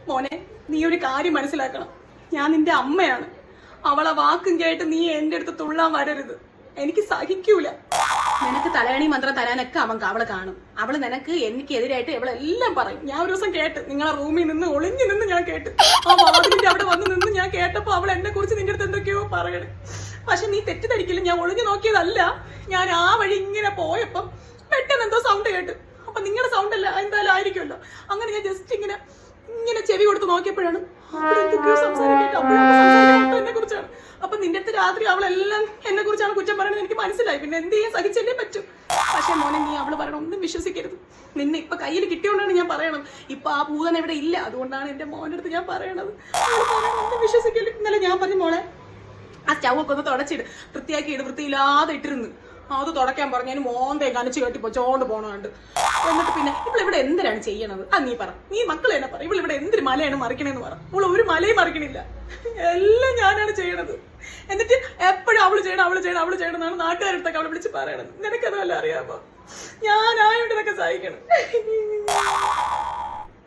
മോനെ, നീ ഒരു കാര്യം മനസ്സിലാക്കണം. ഞാൻ നിന്റെ അമ്മയാണ്. അവളെ വാക്കും കേട്ട് നീ എന്റെ അടുത്ത് തുള്ളാൻ വരരുത്. എനിക്ക് സഹിക്കൂല. നിനക്ക് തലയണി മന്ത്രം തരാനൊക്കെ അവള് കാണും. അവള് നിനക്ക് എനിക്കെതിരായിട്ട് അവളെല്ലാം പറയും. ഞാൻ ഒരു ദിവസം കേട്ട്, നിങ്ങളെ റൂമിൽ നിന്ന് ഒളിഞ്ഞു നിന്ന് ഞാൻ കേട്ട്, ആ വാതിലിന്റെ അവിടെ വന്ന് നിന്ന് ഞാൻ കേട്ടപ്പോ അവൾ എന്നെ കുറിച്ച് നിന്റെ അടുത്ത് എന്തൊക്കെയോ പറയണേ. പക്ഷെ നീ തെറ്റിദ്ധരിക്കില്ല, ഞാൻ ഒളിഞ്ഞു നോക്കിയതല്ല. ഞാൻ ആ വഴി ഇങ്ങനെ പോയപ്പം പെട്ടെന്ന് എന്തോ സൗണ്ട് കേട്ട്. അപ്പൊ നിങ്ങളുടെ സൗണ്ട് അല്ല എന്തായാലും ആയിരിക്കുമല്ലോ. അങ്ങനെ ഞാൻ ജസ്റ്റ് ഇങ്ങനെ ചെവി കൊടുത്ത് നോക്കിയപ്പോഴാണ് എന്തൊക്കെയോ സംസാരിക്കേണ്ട എന്നെ കുറിച്ചാണ്. അപ്പൊ നിന്റെ അടുത്ത് രാത്രി അവളെല്ലാം എന്നെ കുറിച്ചാണ് കുറ്റം പറയുന്നത് എനിക്ക് മനസ്സിലായി. പിന്നെ എന്ത് ചെയ്യാൻ, സഹിച്ചല്ലേ പറ്റും. പക്ഷെ മോനെ, നീ അവള് പറയണം ഒന്നും വിശ്വസിക്കരുത്. നിന്നെ ഇപ്പൊ കയ്യിൽ കിട്ടിയോണ്ടാണ് ഞാൻ പറയണത്. ഇപ്പൊ ആ ഭൂതൻ ഇവിടെ ഇല്ല, അതുകൊണ്ടാണ് എന്റെ മോന്റെ അടുത്ത് ഞാൻ പറയണത്. ഒന്നും വിശ്വസിക്കല്. ഇന്നലെ ഞാൻ പറഞ്ഞു, മോളെ ആ സ്റ്റൗ ഒക്കെ ഒന്ന് തുടച്ചിട്, വൃത്തിയാക്കി ഇട്. വൃത്തിയില്ലാതെ ഇട്ടിരുന്നു. അത് തുടയ്ക്കാൻ പറഞ്ഞു. മോന്തേ കനച്ച് കെട്ടിപ്പോ ചോണ്ട് പോണുണ്ട്. എന്നിട്ട് പിന്നെ ഇവിടെ എന്തിനാണ് ചെയ്യണത്? നീ പറ, നീ മക്കൾ തന്നെ പറ. ഇവിടെ എന്തൊരു മലയാണ് മറിക്കണേന്ന് പറ. അവള് ഒരു മലയും മറിക്കണില്ല, എല്ലാം ഞാനാണ് ചെയ്യണത്. എന്നിട്ട് എപ്പോഴും അവള് ചെയ്യണം എന്നാണ് നാട്ടുകാരടുത്തൊക്കെ അവളെ വിളിച്ച് പറയണത്. നിനക്കതല്ല അറിയാമോ? ഞാനായോണ്ട് ഇതൊക്കെ സഹിക്കണം.